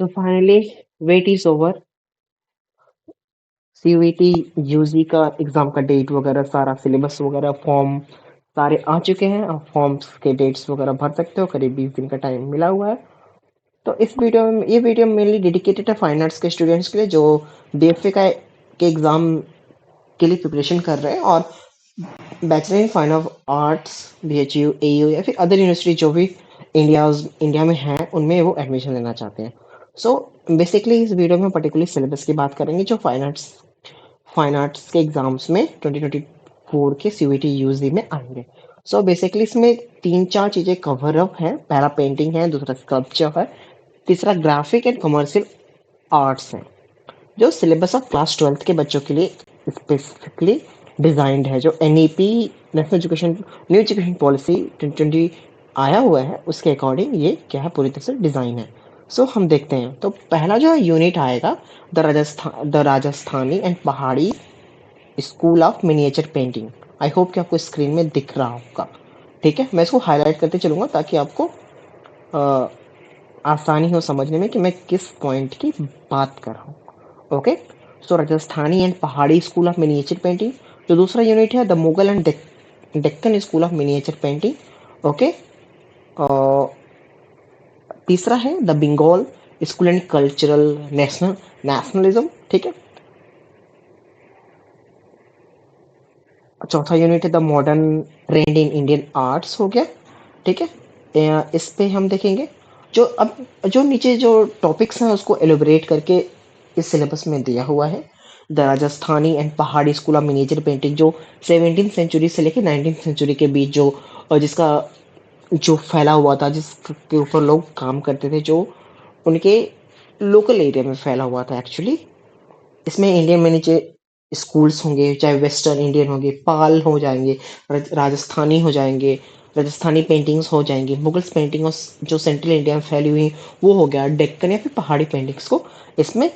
तो finally wait is over. CUET UG का exam का डेट वगैरह सारा सिलेबस वगैरह फॉर्म सारे आ चुके हैं। आप फॉर्म्स के डेट्स वगैरह भर सकते हो। करीब 20 दिन का टाइम मिला हुआ है। तो इस वीडियो में ये वीडियो मेनली डेडिकेटेड है फाइन आर्ट्स के स्टूडेंट्स के लिए जो डीएफए का के एग्जाम के लिए प्रिपरेशन कर रहे हैं और bachelor in fine of arts BHU AU या फिर अदर यूनिवर्सिटी जो भी इंडिया में हैं उनमें वो एडमिशन लेना चाहते हैं। सो बेसिकली इस वीडियो में पर्टिकुलर सिलेबस की बात करेंगे जो फाइन आर्ट्स के एग्जाम्स में 2024 के सीयूईटी यूजी में आएंगे। सो बेसिकली इसमें तीन चार चीजें कवर अप है। पहला पेंटिंग है, दूसरा स्कल्पचर है, तीसरा ग्राफिक एंड कमर्शियल आर्ट्स है जो सिलेबस ऑफ क्लास 12th के बच्चों के लिए स्पेसिफिकली डिजाइंड है। जो NEP national education new education policy 2020 आया हुआ है उसके अकॉर्डिंग ये क्या है पूरी तरह से डिजाइन है। सो हम देखते हैं। तो पहला जो यूनिट आएगा the Rajasthani and Pahari school of miniature painting. I hope कि आपको स्क्रीन में दिख रहा होगा। ठीक है, मैं इसको हाईलाइट करते चलूंगा ताकि आपको अ, आसानी हो समझने में कि मैं किस पॉइंट की बात कर रहा हूँ। Okay, so Rajasthani and Pahari school of miniature painting. जो दूसरा यूनिट है the Mughal and Deccan school of miniature painting. Okay, तीसरा है the Bengal school and cultural nationalism. ठीक है, चौथा यूनिट है the modern trend in Indian arts हो गया। ठीक है, इस पे हम देखेंगे जो अब जो नीचे जो टॉपिक्स हैं उसको एलोबरेट करके इस सिलेबस में दिया हुआ है। The Rajasthani and Pahari school of miniature painting जो 17th सेंचुरी से लेकर 19th सेंचुरी के बीच जो जिसका जो फैला हुआ था, जिसके ऊपर लोग काम करते थे, जो उनके लोकल एरिया में फैला हुआ था एक्चुअली। इसमें इंडियन में नीचे स्कूल्स होंगे, चाहे वेस्टर्न इंडियन होंगे, पाल हो जाएंगे, राजस्थानी हो जाएंगे, राजस्थानी पेंटिंग्स हो जाएंगी, मुगल्स पेंटिंग जो सेंट्रल इंडिया में फैली हुई वो हो गया, डेक्कन या फिर पहाड़ी पेंटिंग्स को इसमें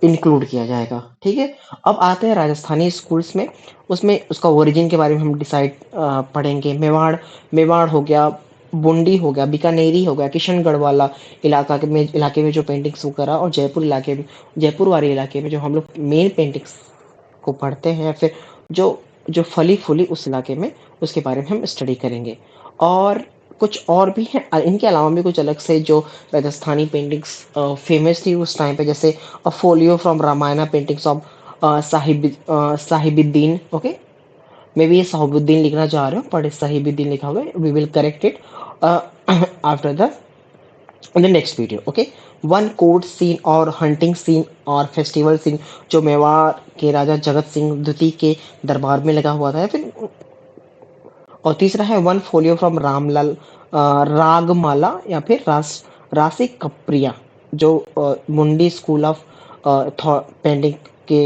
इंक्लूड किया जाएगा। ठीक है, अब आते हैं राजस्थानी स्कूल्स में। उसमें उसका ओरिजिन के बारे में हम डिसाइड पढ़ेंगे। मेवाड़ हो गया, बूंदी हो गया, बीकानेरी हो गया, किशनगढ़ वाला इलाके में जो पेंटिंग्स वगैरह, और जयपुर वाले इलाके में जो हम लोग मेन पेंटिंग्स को पढ़ते हैं, फिर जो जो फली फूली उस इलाके में उसके बारे में हम स्टडी करेंगे। और कुछ और भी हैं, इनके अलावा भी कुछ अलग से जो राजस्थानी पेंटिंग्स फेमस थी उस टाइम पे, जैसे a folio from Ramayan paintings of Sahibuddin. Okay, maybe ये साहिबुद्दीन लिखना चाह रहे हो बट साहिबुद्दीन लिखा हुआ है। We will correct it after the in the next video. Okay, one court scene और hunting scene और फेस्टिवल सीन जो मेवाड़ के राजा जगत सिंह द्वितीय के दरबार में लगा हुआ था। फिर और तीसरा है one folio from Ramlal Ragamala या फिर राशि कप्रिया जो मुंडी स्कूल ऑफ पेंटिंग के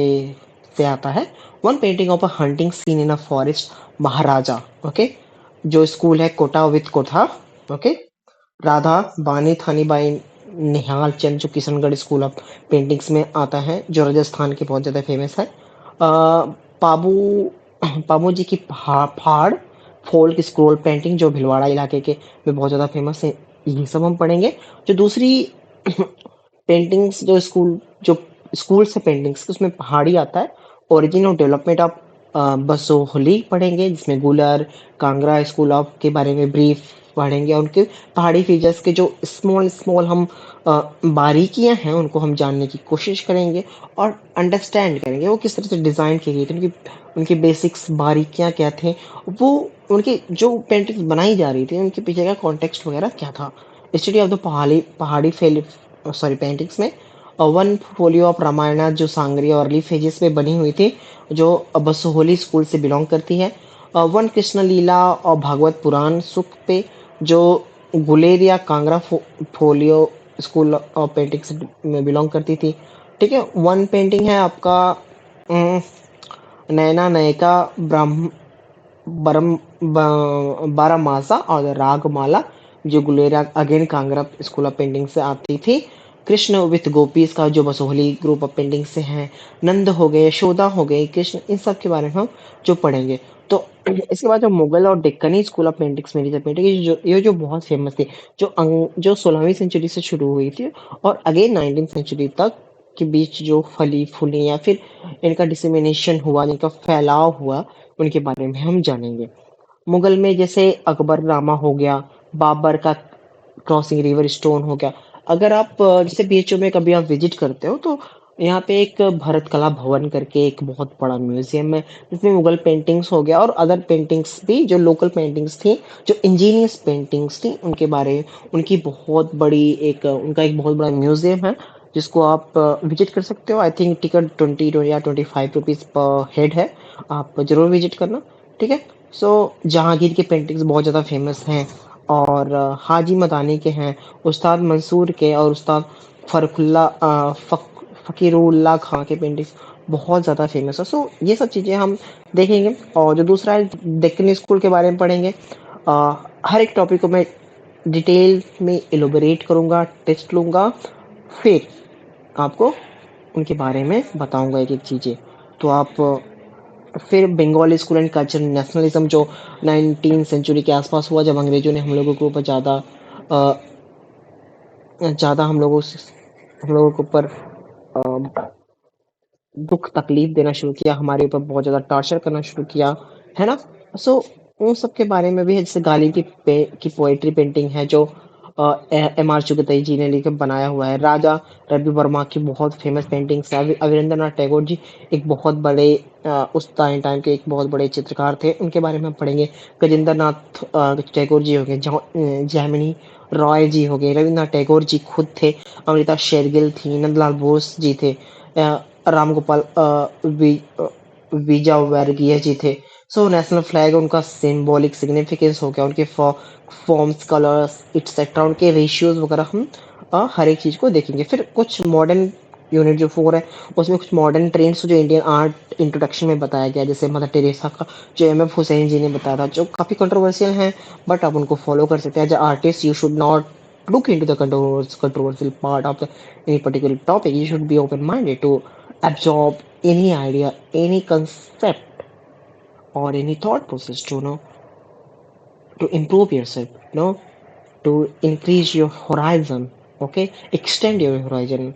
से आता है। One painting of a hunting seen in a forest Maharaja. Okay, जो स्कूल है कोटा विद कोठा। ओके, राधा बानी थानी बाई निहाल चंद जो किशनगढ़ स्कूल ऑफ पेंटिंग्स में आता है, जो राजस्थान के बहुत ज़्यादा फेमस है। पाबू पाबू जी की फाड़ फोल्क स्क्रोल पेंटिंग जो भिलवाड़ा इलाके के में बहुत ज़्यादा फेमस है। ये सब हम पढ़ेंगे। जो दूसरी पेंटिंग्स जो स्कूल से पेंटिंग्स उसमें पहाड़ी आता है। ओरिजिन और डेवलपमेंट ऑफ बसोहली पढ़ेंगे जिसमें गुलर कांगड़ा स्कूल ऑफ के बारे में ब्रीफ पढ़ेंगे, और उनके पहाड़ी फीचर्स के जो स्मॉल स्मॉल हम बारीकियां हैं उनको हम जानने की कोशिश करेंगे और अंडरस्टैंड करेंगे वो किस तरह से डिज़ाइन की गई थी, उनकी उनकी बेसिक्स बारीकियां क्या थे, वो उनकी जो पेंटिंग्स बनाई जा रही थी उनके पीछे का कॉन्टेक्स्ट वगैरह क्या था। स्टडी ऑफ द पहाड़ी पेंटिंग्स में वन फोलियो ऑफ रामायण जो सांगरी और अर्ली फेजेस में बनी हुई थी, जो बसोहली स्कूल से बिलोंग करती है। वन कृष्ण लीला और भागवत पुराण सुख पे जो Guleria Kangra folio school of paintings में बिलोंग करती थी। ठीक है, वन पेंटिंग है आपका अम, नैना नयका ब्रह्म बरम बारामासा और रागमाला जो Guleria again Kangra school of painting से आती थी। कृष्ण विथ गोपीज का जो बसोहली ग्रुप ऑफ पेंटिंग से हैं। नंद हो गए, यशोदा हो गई, कृष्ण, इन सब के बारे में हम जो पढ़ेंगे। तो इसके बाद जो मुगल और डेक्कनी स्कूल ऑफ पेंटिंग्स मेरी पेंटिंग ये जो बहुत फेमस थी, जो 16वीं सेंचुरी से शुरू हुई थी और अगेन 19th सेंचुरी तक के बीच जो फली फूली या फिर इनका डिसेमिनेशन हुआ, इनका फैलाव हुआ, उनके बारे में हम जानेंगे। मुगल में जैसे अकबरनामा हो गया, बाबर का क्रॉसिंग रिवर स्टोन हो गया। अगर आप जैसे बीएचयू में कभी आप विजिट करते हो तो यहाँ पे एक भरत कला भवन करके एक बहुत बड़ा म्यूजियम है, जिसमें मुगल पेंटिंग्स हो गया और अदर पेंटिंग्स भी जो लोकल पेंटिंग्स थी, जो इंजीनियस पेंटिंग्स थी, उनके बारे में उनकी बहुत बड़ी एक उनका एक बहुत बड़ा म्यूजियम है, जिसको आप विजिट कर सकते हो। आई थिंक टिकट 20 या 25 रुपीज पर हेड है। आप जरूर विजिट करना। ठीक है। सो जहांगीर के पेंटिंग्स बहुत ज़्यादा फेमस हैं और हाजी मदानी के हैं, उस्ताद मंसूर के और उस्ताद फ़कीरुल्लाह खां के पेंटिंग्स बहुत ज़्यादा फेमस है। सो ये सब चीज़ें हम देखेंगे और जो दूसरा है डेक्कन स्कूल के बारे में पढ़ेंगे। अ, हर एक टॉपिक को मैं डिटेल में एलोबरेट करूँगा, टेस्ट लूँगा, फिर आपको उनके बारे में बताऊँगा एक-एक चीज़ें। तो आप फिर Bengali school and culture nationalism जो 19 सेंचुरी के आसपास हुआ, जब अंग्रेजों ने हम लोगों के ऊपर ज़्यादा हम लोगों के ऊपर अ, दुख तकलीफ देना शुरू किया, हमारे ऊपर बहुत ज़्यादा टॉर्चर करना शुरू किया, है ना? सो उन सब के बारे में भी है, जैसे गालिब की पोएट्री पेंटिंग है जो एम आर चुगताई जी ने लिख बनाया हुआ है। राजा रवि वर्मा की बहुत फेमस पेंटिंग्स है। अविंद्रनाथ टैगोर जी एक बहुत बड़े उस टाइम टाइम के एक बहुत बड़े चित्रकार थे, उनके बारे में हम पढ़ेंगे। गजेंद्र नाथ टैगोर जी हो गए, जैमिनी रॉय जी हो गए, रविन्द्रनाथ टैगोर जी खुद थे, अमृता शेरगिल थी, नंदलाल बोस जी थे, राम गोपाल विजयवर्गीय जी थे। सो नेशनल फ्लैग उनका सिंबॉलिक सिग्निफिकेंस हो गया, उनके फॉर्म्स, कलर्स, इट्सेट्रा, उनके रेशियोज वगैरह हम हर एक चीज को देखेंगे। फिर कुछ मॉडर्न यूनिट जो 4 है, उसमें कुछ मॉडर्न ट्रेंड्स जो इंडियन आर्ट इंट्रोडक्शन में बताया गया, जैसे मदर टेरेसा का जो एम एफ हुसैन जी ने बताया था, जो काफी कंट्रोवर्शियल है, बट आप उनको फॉलो कर सकते हैं। As artist you should not look into the controversial part of any particular topic. You should be open minded to absorb any idea, any concept, or any thought process to know to improve yourself, to increase your horizon. Okay, extend your horizon,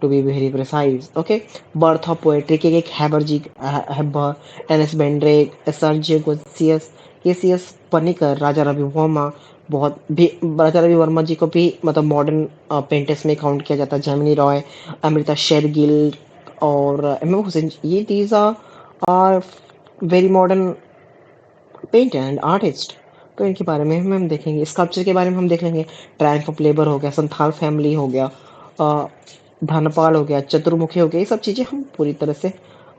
to be very precise. Okay, birth of poetry के एक हैबर, N S Bendre, S R J गोसियस, K C S Paniker, Raja Ravi Varma, बहुत भी राजा रवि वर्मा जी को भी मतलब modern painters में काउंट किया जाता है। जैमिनी रॉय, अमृता शेरगिल और एम एफ हुसैन, ये these are very modern painter and artist. तो इनके बारे में हम देखेंगे। स्कल्पचर के बारे में हम देख लेंगे। ट्रायम्फ ऑफ लेबर हो गया, संथाल फैमिली हो गया, धनपाल हो गया, चतुर्मुखी हो गया, ये सब चीज़ें हम पूरी तरह से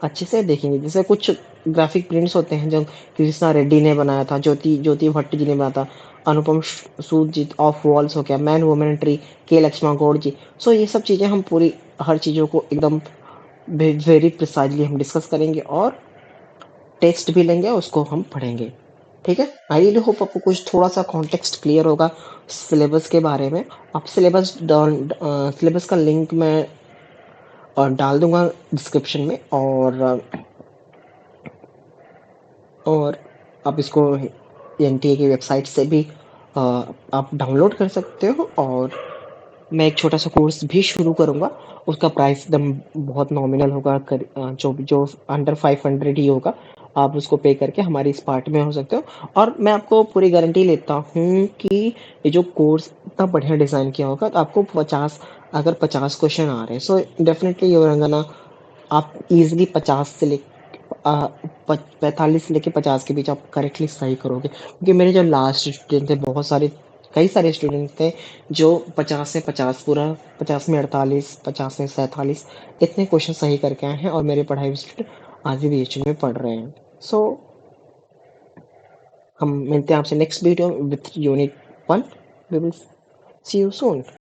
अच्छे से देखेंगे। जैसे कुछ ग्राफिक प्रिंट्स होते हैं जो कृष्णा रेड्डी ने बनाया था, ज्योति ज्योति भट्ट जी ने बनाया था, अनुपम सूद जी ऑफ वॉल्स हो गया, मैन वुमेन ट्री के लक्ष्मण गौड़ जी। सो ये सब चीज़ें हम पूरी हर चीज़ों को एकदम वेरी प्रिसाइजली हम डिस्कस करेंगे और टेक्स्ट भी लेंगे, उसको हम पढ़ेंगे। ठीक है। आई रियली होप आपको कुछ थोड़ा सा कॉन्टेक्स्ट क्लियर होगा सिलेबस के बारे में। आप सिलेबस का लिंक मैं डाल दूंगा डिस्क्रिप्शन में, और आप इसको एनटीए की वेबसाइट से भी आप डाउनलोड कर सकते हो। और मैं एक छोटा सा कोर्स भी शुरू करूंगा, उसका प्राइस एकदम बहुत नॉमिनल होगा, जो जो अंडर 500 ही होगा। आप उसको पे करके हमारी इस पार्ट में हो सकते हो। और मैं आपको पूरी गारंटी लेता हूँ कि ये जो कोर्स इतना बढ़िया डिज़ाइन किया होगा, तो आपको 50 क्वेश्चन आ रहे हैं, सो डेफिनेटली ये रंगना आप इजीली 45 से लेके 50 के बीच आप करेक्टली सही करोगे। क्योंकि मेरे जो लास्ट स्टूडेंट थे, बहुत सारे कई सारे स्टूडेंट थे जो 50 में 50 पूरा, 50 में 48, 50 में 47 इतने क्वेश्चन सही करके आए हैं, और मेरे पढ़ाई स्टूडेंट आज भी बीएचयू में पढ़ रहे हैं। सो हम मिलते हैं आपसे next video with unit 1। We will see you soon.